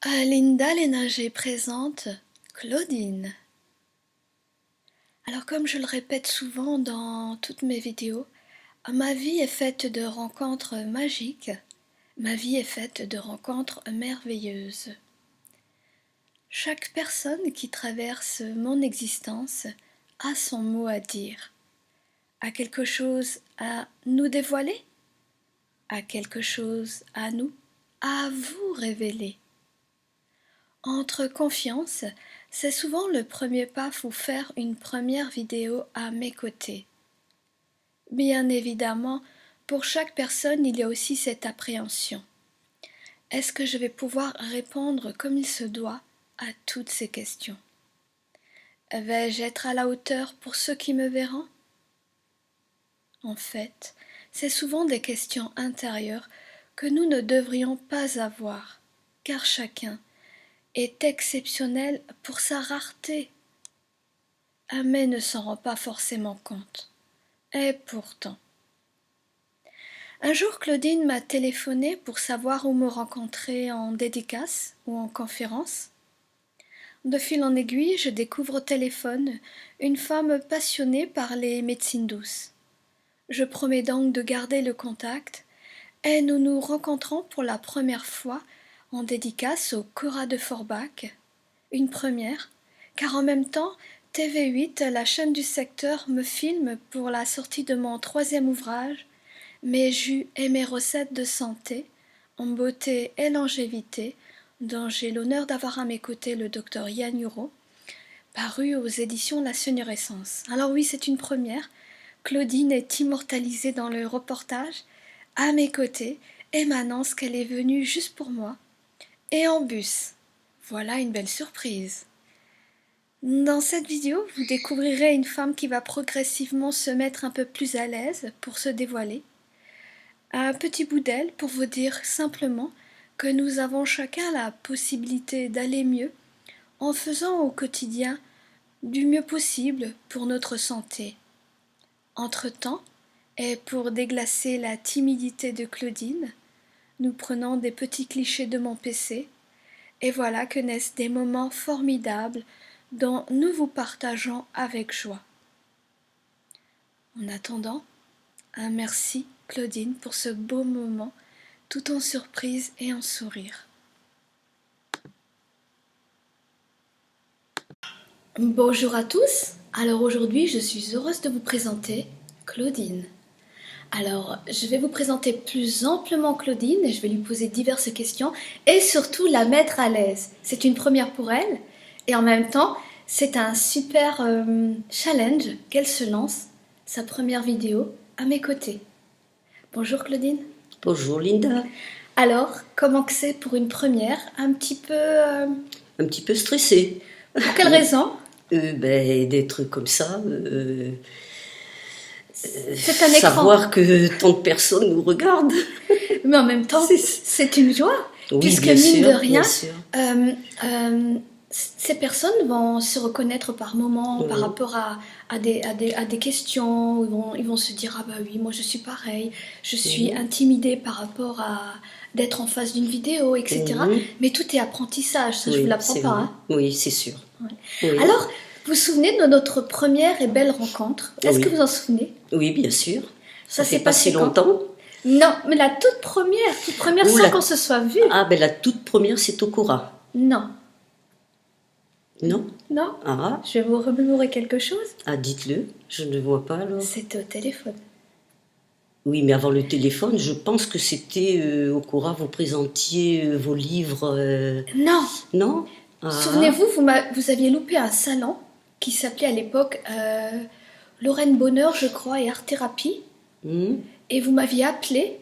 Linda Léninger présente Claudine. Alors comme je le répète souvent dans toutes mes vidéos, ma vie est faite de rencontres magiques, ma vie est faite de rencontres merveilleuses. Chaque personne qui traverse mon existence a son mot à dire, a quelque chose à nous dévoiler, a quelque chose à vous révéler. Entre confiance, c'est souvent le premier pas pour faire une première vidéo à mes côtés. Bien évidemment, pour chaque personne, il y a aussi cette appréhension. Est-ce que je vais pouvoir répondre comme il se doit à toutes ces questions? Vais-je être à la hauteur pour ceux qui me verront? En fait, c'est souvent des questions intérieures que nous ne devrions pas avoir, car chacun est exceptionnel pour sa rareté. Mais ne s'en rend pas forcément compte. Et pourtant. Un jour, Claudine m'a téléphoné pour savoir où me rencontrer en dédicace ou en conférence. De fil en aiguille, je découvre au téléphone une femme passionnée par les médecines douces. Je promets donc de garder le contact et nous nous rencontrons pour la première fois en dédicace au Cora de Forbach. Une première, car en même temps, TV8, la chaîne du secteur, me filme pour la sortie de mon 3e ouvrage, Mes jus et mes recettes de santé, en beauté et longévité, dont j'ai l'honneur d'avoir à mes côtés le docteur Yann Huro, paru aux éditions La Sénérescence. Alors oui, c'est une première. Claudine est immortalisée dans le reportage, à mes côtés, et m'annonce qu'elle est venue juste pour moi, et en bus. Voilà une belle surprise. Dans cette vidéo, vous découvrirez une femme qui va progressivement se mettre un peu plus à l'aise pour se dévoiler. Un petit bout d'elle pour vous dire simplement que nous avons chacun la possibilité d'aller mieux en faisant au quotidien du mieux possible pour notre santé. Entre-temps, et pour déglacer la timidité de Claudine, nous prenons des petits clichés de mon PC, et voilà que naissent des moments formidables dont nous vous partageons avec joie. En attendant, un merci Claudine pour ce beau moment, tout en surprise et en sourire. Bonjour à tous, alors aujourd'hui je suis heureuse de vous présenter Claudine. Alors je vais vous présenter plus amplement Claudine et je vais lui poser diverses questions et surtout la mettre à l'aise. C'est une première pour elle et en même temps c'est un super challenge qu'elle se lance, sa première vidéo à mes côtés. Bonjour Claudine. Bonjour Linda. Alors, comment que c'est pour une première? Un petit peu... Un petit peu stressée. Pour quelle raison? D'être comme ça. C'est un écran. Savoir que tant de personnes nous regardent. Mais en même temps, c'est une joie. Oui, puisque bien mine sûr, de rien, bien sûr. ces personnes vont se reconnaître par moments par rapport à des questions. Où ils vont se dire, ah bah oui, moi je suis pareil. Je suis intimidée par rapport à d'être en face d'une vidéo, etc. Mais tout est apprentissage, ça je vous l'apprends pas. Hein. Oui, c'est sûr. Ouais. Oui. Alors, vous vous souvenez de notre première et belle rencontre? Est-ce que vous en souvenez? Oui, bien sûr. Ça fait s'est pas si longtemps. Non, mais la toute première sans qu'on se soit vu. Ah, la toute première, c'est au Cora. Non. Non? Non. Ah. Je vais vous remémorer quelque chose. Ah, dites-le, je ne vois pas alors. C'était au téléphone. Oui, mais avant le téléphone, je pense que c'était au Cora, vous présentiez vos livres. Non. Non? Ah. Souvenez-vous, vous aviez loupé un salon qui s'appelait à l'époque Lorraine Bonheur, je crois, et Art Thérapie. Et vous m'aviez appelé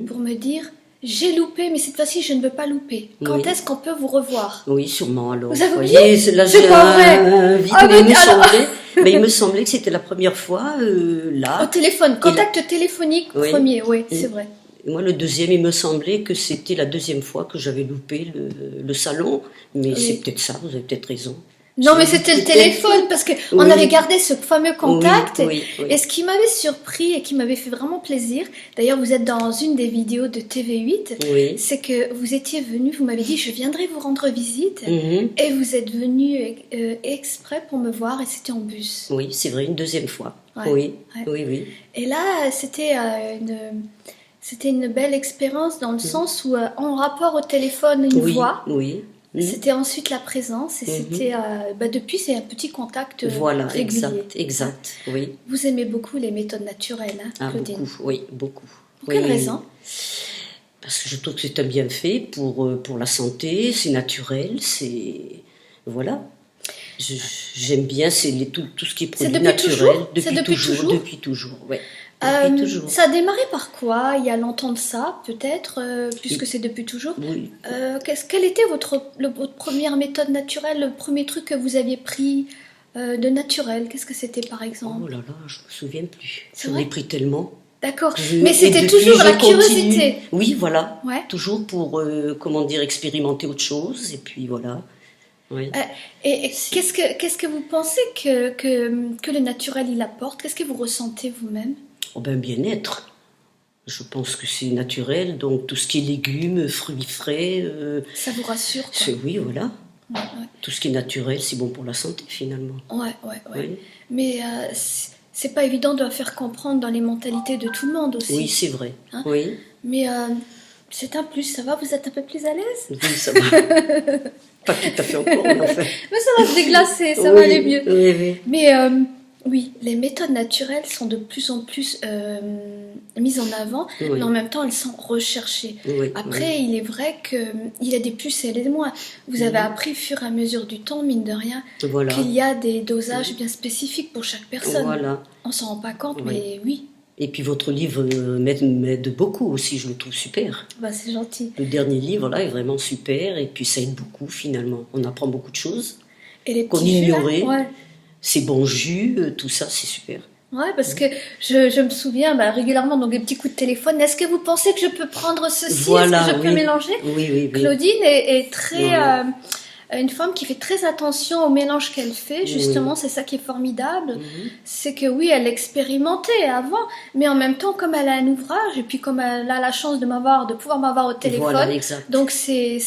pour me dire j'ai loupé, mais cette fois-ci je ne veux pas louper. Quand est-ce qu'on peut vous revoir? Oui, sûrement alors. Vous avez oublié? Là, c'est pas vrai. Mais il me semblait que c'était la première fois là. Au téléphone, contact téléphonique premier, oui, c'est vrai. Et moi, le deuxième, il me semblait que c'était la deuxième fois que j'avais loupé le salon. Mais c'est peut-être ça, vous avez peut-être raison. Non, mais Je me c'était le dis peut-être- téléphone parce que on Oui, avait gardé ce fameux contact. oui, oui, Et ce qui m'avait surpris et qui m'avait fait vraiment plaisir, d'ailleurs vous êtes dans une des vidéos de TV8, oui. c'est que vous étiez venu, vous m'avez dit je viendrai vous rendre visite. Mhm. Et vous êtes venu exprès pour me voir et c'était en bus. Oui, c'est vrai, une deuxième fois. Ouais, Oui, ouais. oui, oui. Et là, c'était une belle expérience dans le sens où, en rapport au téléphone, une Oui, voix, oui. Mhm. c'était ensuite la présence et c'était, depuis, c'est un petit contact Voilà, régulier. exact, oui. Vous aimez beaucoup les méthodes naturelles, hein, Ah, Claudine? beaucoup, oui, beaucoup. Pour Oui, quelle raison? parce que je trouve que c'est un bienfait pour la santé, c'est naturel, c'est... Voilà. Je- J'aime bien tout ce qui est C'est produit depuis naturel. toujours? C'est depuis toujours? Depuis toujours, ouais. Depuis toujours. Ça a démarré par quoi? Il y a longtemps de ça, peut-être, puisque c'est depuis toujours. Oui. Quelle était votre première méthode naturelle, le premier truc que vous aviez pris de naturel? Qu'est-ce que c'était par exemple? Oh là là, je me souviens plus. C'est J'en vrai? ai pris tellement. D'accord. Et Mais c'était depuis, toujours je la continue. curiosité. Oui, voilà. Ouais. Toujours pour, comment dire, expérimenter autre chose. Et puis voilà. Oui. Et qu'est-ce que vous pensez que le naturel il apporte? Qu'est-ce que vous ressentez vous-même? Oh ben, bien-être. Je pense que c'est naturel. Donc tout ce qui est légumes, fruits frais, Ça vous rassure, quoi. oui, voilà. Ouais, Tout ce qui est naturel, c'est bon pour la santé finalement. ouais, ouais, ouais. Oui, Mais c'est pas évident de faire comprendre dans les mentalités de tout le monde aussi. oui, c'est vrai. Hein? Oui, Mais c'est un plus, ça va? Vous êtes un peu plus à l'aise? oui, ça va. Pas tout à fait encore, mais enfin. Mais ça va se déglacer, ça Oui, va aller mieux. Oui, oui. Mais oui, les méthodes naturelles sont de plus en plus mises en avant, Oui. mais en même temps elles sont recherchées. Oui, Après, il est vrai qu'il y a des plus et des moins. Vous avez appris au fur et à mesure du temps, mine de rien, voilà. qu'il y a des dosages bien spécifiques pour chaque personne. Voilà. On s'en rend pas compte, Oui. mais oui, Et puis votre livre m'aide beaucoup aussi, je le trouve super. bah, c'est gentil. Le dernier livre là est vraiment super et puis ça aide beaucoup finalement. On apprend beaucoup de choses Et les qu'on petits jus, là, ignorait. ouais. Ces bons jus, tout ça, c'est super. Ouais, parce que je me souviens régulièrement, donc des petits coups de téléphone. Est-ce que vous pensez que je peux prendre ceci? Voilà, Est-ce que je peux oui. mélanger? Oui, oui, oui. Claudine est très Ouais. une femme qui fait très attention au mélange qu'elle fait. Justement, c'est ça qui est formidable. Mhm. C'est que oui, elle expérimentait avant, mais en même temps, comme elle a un ouvrage et puis comme elle a la chance de pouvoir m'avoir au téléphone, Voilà, exact. donc c'est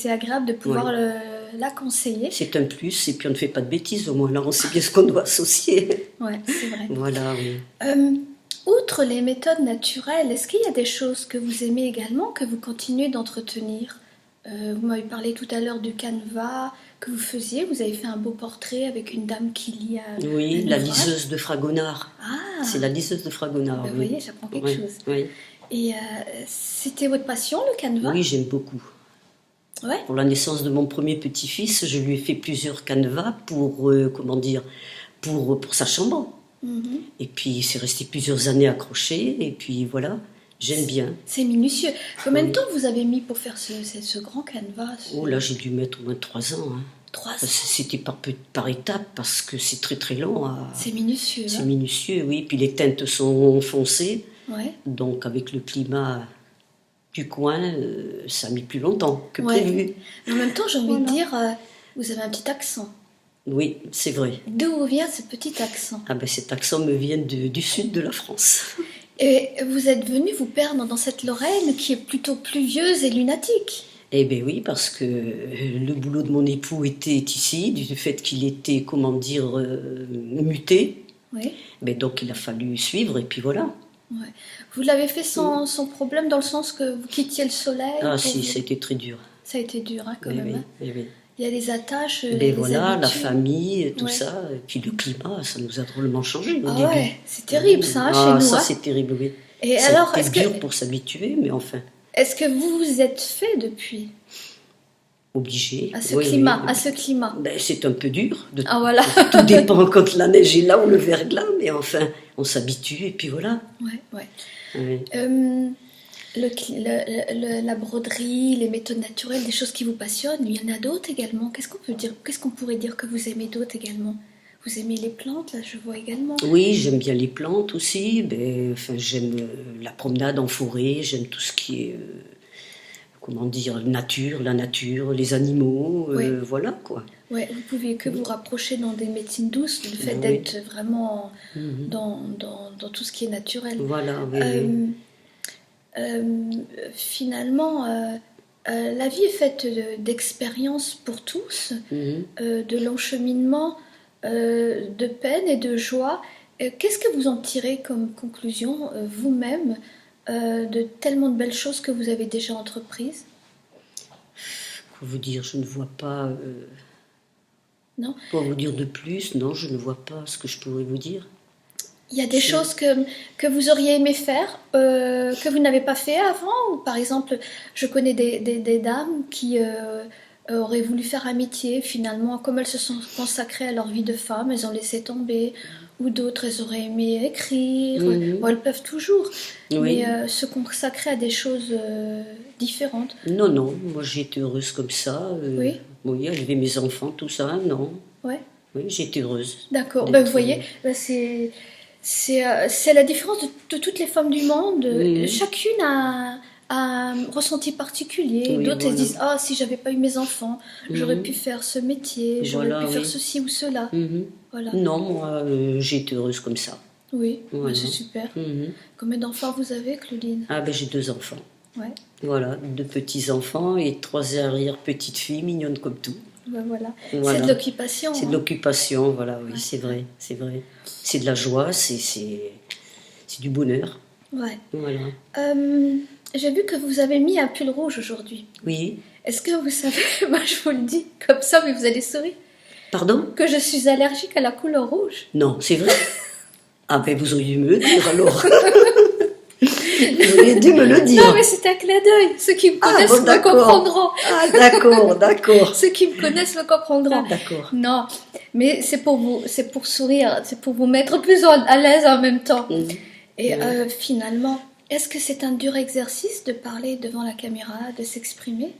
agréable de pouvoir Ouais. la conseiller. C'est un plus et puis on ne fait pas de bêtises au moins. Là, on sait bien ce qu'on doit associer. Ouais, c'est vrai. Voilà, oui. Outre les méthodes naturelles, est-ce qu'il y a des choses que vous aimez également, que vous continuez d'entretenir? Vous m'avez parlé tout à l'heure du canevas que vous faisiez. Vous avez fait un beau portrait avec une dame qui lit Oui, un la ouvrage. liseuse de Fragonard. Ah, C'est la liseuse de Fragonard. bah, vous oui. voyez, j'apprends quelque Oui, chose. oui. Et c'était votre passion, le canevas? Oui, j'aime beaucoup. Ouais. Pour la naissance de mon premier petit-fils, je lui ai fait plusieurs canevas pour, comment dire, pour sa chambre. Mhm. Et puis, c'est resté plusieurs années accroché. Et puis, voilà, j'aime bien. C'est minutieux. Combien de Oui. temps vous avez mis pour faire ce grand canevas? Oh là, j'ai dû mettre au moins 3 ans. Hein. 3 ans. C'était par étapes parce que c'est très très long. C'est minutieux. C'est Hein? minutieux, oui. Puis les teintes sont foncées. Ouais. Donc, avec le climat du coin, ça a mis plus longtemps que Ouais. prévu. Mais en même temps, j'ai envie Voilà. de dire, vous avez un petit accent. Oui, c'est vrai. D'où vient ce petit accent? Ah ben, cet accent me vient du sud de la France. Et vous êtes venu vous perdre dans cette Lorraine qui est plutôt pluvieuse et lunatique. Eh bien oui, parce que le boulot de mon époux était ici, du fait qu'il était, comment dire, muté. Oui. Ben donc il a fallu suivre, et puis voilà. Ouais. Vous l'avez fait sans problème, dans le sens que vous quittiez le soleil Ah pour si, vous- ça a été très dur. Ça a été dur, hein, quand Oui, même. oui, Hein. oui, oui. Il y a les attaches, Ben les voilà, la habitudes. famille, tout Ouais. ça, et puis le climat, ça nous a drôlement changé au Ah début. ouais, c'est terrible ça, hein, Ah, chez nous. ça Hein. c'est terrible, oui. Et Ça alors, a été dur pour s'habituer, mais enfin, est-ce que vous vous êtes fait depuis obligé. à ce Oui, climat, oui. à ce climat? Ben, c'est un peu dur. Ah voilà. Tout dépend quand la neige est là ou le verglas, mais enfin, on s'habitue et puis voilà. Ouais, ouais. Oui. La broderie, les méthodes naturelles, des choses qui vous passionnent, il y en a d'autres également. Qu'est-ce qu'on peut dire? Qu'est-ce qu'on pourrait dire que vous aimez d'autres également? Vous aimez les plantes, là, je vois également. Oui, j'aime bien les plantes aussi. Ben, enfin, j'aime la promenade en forêt, j'aime tout ce qui est comment dire, la nature, les animaux, Oui. voilà quoi. Ouais, vous pouvez que vous rapprocher dans des médecines douces, le fait Oui. d'être vraiment Mhm. dans tout ce qui est naturel. Voilà, oui, oui. Euh, Finalement, la vie est faite d'expériences pour tous, Mhm. de l'encheminement, de peine et de joie. Qu'est-ce que vous en tirez comme conclusion, vous-même, de tellement de belles choses que vous avez déjà entreprises? Quoi vous dire, je ne vois pas. Non? Quoi vous dire de plus? Non, je ne vois pas ce que je pourrais vous dire. Il y a des Je- choses que vous auriez aimé faire, que vous n'avez pas fait avant, ou par exemple, je connais des dames qui auraient voulu faire un métier, finalement, comme elles se sont consacrées à leur vie de femme, elles ont laissé tomber, ou d'autres, elles auraient aimé écrire, bon, Mhm. elles peuvent toujours, mais Oui. se consacrer à des choses différentes. Non, non, moi j'ai été heureuse comme ça. Oui, Oui, élever mes enfants, tout ça, non. ouais. Oui, j'ai été heureuse D'accord. Ben, vous d'être. voyez, ben, c'est la différence de toutes les femmes du monde. Mhm. Chacune a un ressenti particulier. Oui, D'autres elles se voilà. disent ah, si j'avais pas eu mes enfants, j'aurais pu Mhm. faire ce métier, j'aurais pu Voilà, faire oui. ceci ou cela. Mhm. Voilà. Non, moi j'ai été heureuse comme ça. Oui, ben, Voilà. c'est super. Mhm. Combien d'enfants vous avez, Claudine? Ah ben j'ai 2 enfants. Ouais, Voilà, 2 petits-enfants et 3 arrière-petites-filles mignonnes comme tout. ben voilà. C'est Voilà. de l'occupation. C'est de Hein. l'occupation, voilà, oui, Ouais. c'est vrai, c'est vrai. C'est de la joie, c'est du bonheur. Ouais. Voilà. J'ai vu que vous avez mis un pull rouge aujourd'hui. Oui. Est-ce que vous savez, moi je vous le dis comme ça, mais vous allez sourire, Pardon? que je suis allergique à la couleur rouge. Non, c'est vrai. Ah ben vous auriez dû me le dire alors. Vous auriez dû me le dire. Non, mais c'est un clin d'œil. Ceux qui me Ah connaissent bon, me d'accord. comprendront. Ah d'accord, d'accord. Ceux qui me connaissent me comprendront. Ah, d'accord. Non, mais c'est pour vous, c'est pour sourire, c'est pour vous mettre plus à l'aise en même temps. Mhm. Et Ouais. finalement, est-ce que c'est un dur exercice de parler devant la caméra, de s'exprimer?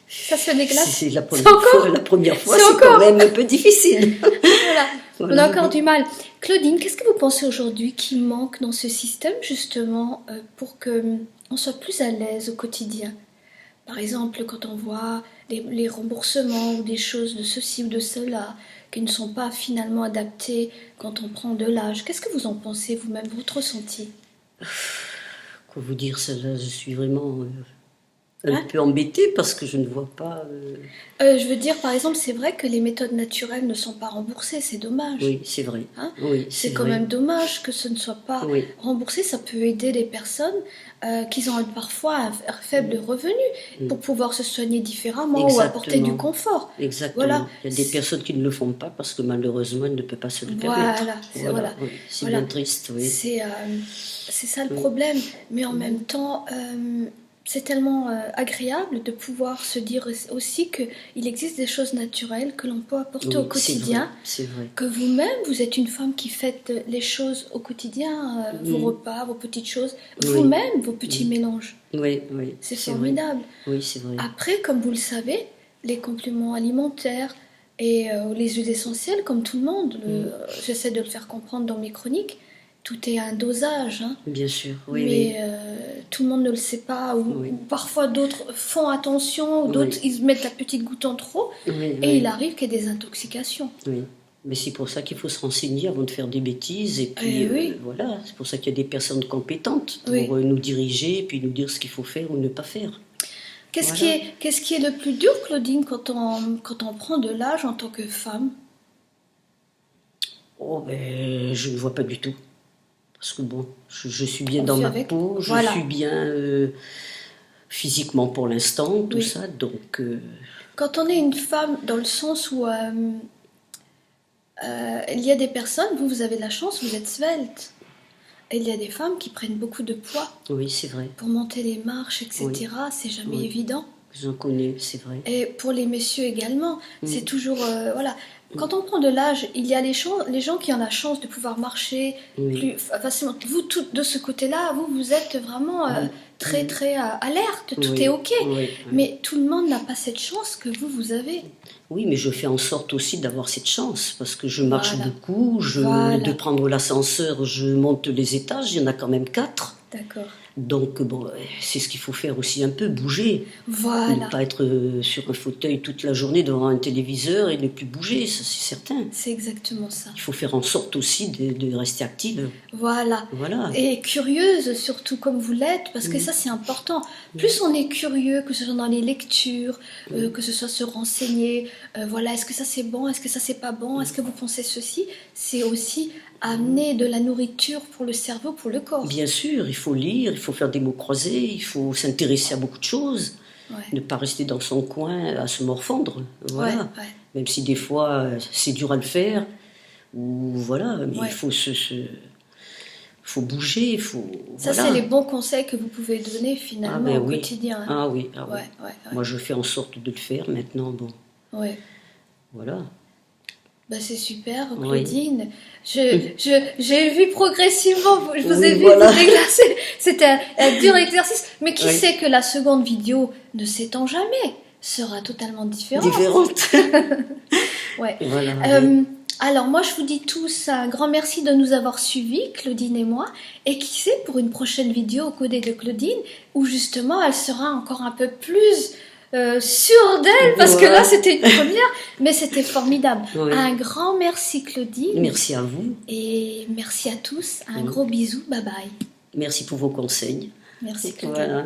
Ça se déglace. C'est la C'est première encore fois, la première fois, C'est c'est quand encore même un peu difficile. Voilà. On Voilà. a encore du mal. Claudine, qu'est-ce que vous pensez aujourd'hui qui manque dans ce système justement pour que on soit plus à l'aise au quotidien? Par exemple, quand on voit les remboursements ou des choses de ceci ou de cela qui ne sont pas finalement adaptées quand on prend de l'âge, qu'est-ce que vous en pensez vous-même, votre ressenti? Quoi vous dire, ça, là, je suis vraiment un Hein? peu embêtée parce que je ne vois pas. Je veux dire, par exemple, c'est vrai que les méthodes naturelles ne sont pas remboursées, c'est dommage. Oui, c'est vrai. Hein? Oui, C'est c'est quand vrai. même dommage que ce ne soit pas Oui. remboursé. Ça peut aider les personnes qui ont parfois un faible revenu pour pouvoir se soigner différemment ou apporter du Exactement. confort. Exactement. Voilà. Il y a des personnes qui ne le font pas parce que malheureusement, elles ne peuvent pas se le permettre. Voilà, voilà. Oui. C'est Voilà. bien triste, oui. C'est ça le Oui. problème. Mais en même temps, c'est tellement agréable de pouvoir se dire aussi qu'il existe des choses naturelles que l'on peut apporter Oui, au quotidien. C'est vrai. Que vous-même, vous êtes une femme qui faites les choses au quotidien, vos repas, vos petites choses, Oui. vous-même, vos petits mélanges. Oui, oui. C'est vrai. formidable. Oui, c'est vrai. Après, comme vous le savez, les compléments alimentaires et les huiles essentielles, comme tout le monde, j'essaie de le faire comprendre dans mes chroniques, tout est à un dosage. Hein. Bien sûr, oui, Mais tout le monde ne le sait pas, ou parfois d'autres font attention, ou d'autres ils mettent la petite goutte en trop, oui. Oui, et oui. il arrive qu'il y ait des intoxications. Oui. Mais c'est pour ça qu'il faut se renseigner avant de faire des bêtises. Et puis, oui. voilà, c'est pour ça qu'il y a des personnes compétentes pour Oui. nous diriger et puis nous dire ce qu'il faut faire ou ne pas faire. Qu'est-ce Voilà. qui est le plus dur, Claudine, quand on prend de l'âge en tant que femme? Oh, ben, je ne vois pas du tout. Parce que bon, je suis bien On dans fait ma avec. peau, je Voilà. suis bien physiquement pour l'instant, tout Oui. ça. Donc, Quand on est une femme, dans le sens où il y a des personnes, vous avez de la chance, vous êtes svelte. Et il y a des femmes qui prennent beaucoup de poids oui, c'est vrai. pour monter les marches, etc. C'est jamais Oui. évident. J'en connais, c'est vrai. Et pour les messieurs également, c'est toujours... voilà. Quand on prend de l'âge, il y a les gens qui ont la chance de pouvoir marcher Oui. plus facilement. Vous, tout, de ce côté-là, vous êtes vraiment très, très alerte, tout Oui, est OK. oui. Mais tout le monde n'a pas cette chance que vous avez. Oui, mais je fais en sorte aussi d'avoir cette chance, parce que je marche Voilà. beaucoup, Voilà. de prendre l'ascenseur, je monte les étages, il y en a quand même 4. D'accord. Donc, bon, c'est ce qu'il faut faire aussi un peu, bouger. Voilà, Ne pas être sur un fauteuil toute la journée devant un téléviseur et ne plus bouger, ça c'est certain. c'est exactement ça. Il faut faire en sorte aussi de rester active. Voilà. Voilà. Et curieuse, surtout comme vous l'êtes, parce que ça c'est important. Plus on est curieux, que ce soit dans les lectures, que ce soit se renseigner, voilà, est-ce que ça c'est bon, est-ce que ça c'est pas bon, est-ce que vous pensez ceci, c'est aussi amener de la nourriture pour le cerveau, pour le corps. Bien sûr, il faut lire, il faut faire des mots croisés, il faut s'intéresser à beaucoup de choses. Ouais. Ne pas rester dans son coin à se morfondre. Voilà. Ouais. Même si des fois c'est dur à le faire, ou voilà, mais Ouais. il faut faut bouger, il faut. Ça, Voilà. c'est les bons conseils que vous pouvez donner finalement ben au oui. quotidien. Hein. Ah oui, ah oui. Ouais. Moi je fais en sorte de le faire maintenant, bon, Ouais. voilà. Bah, c'est super, Oui. Claudine. J'ai vu progressivement, je vous ai Oui, vu voilà. vous déglacer. C'était un dur exercice. Mais qui Oui. sait que la seconde vidéo, ne sait-on jamais, sera totalement différente. Différente. Ouais. Voilà. Alors moi, je vous dis tous un grand merci de nous avoir suivis, Claudine et moi. Et qui sait, pour une prochaine vidéo codée de Claudine, où justement, elle sera encore un peu plus sûre d'elle, parce que là, c'était une première, mais c'était formidable. Ouais. Un grand merci, Claudine. Merci à vous. Et merci à tous. Un gros bisou. Bye bye. Merci pour vos conseils. Merci, Claudine. Voilà.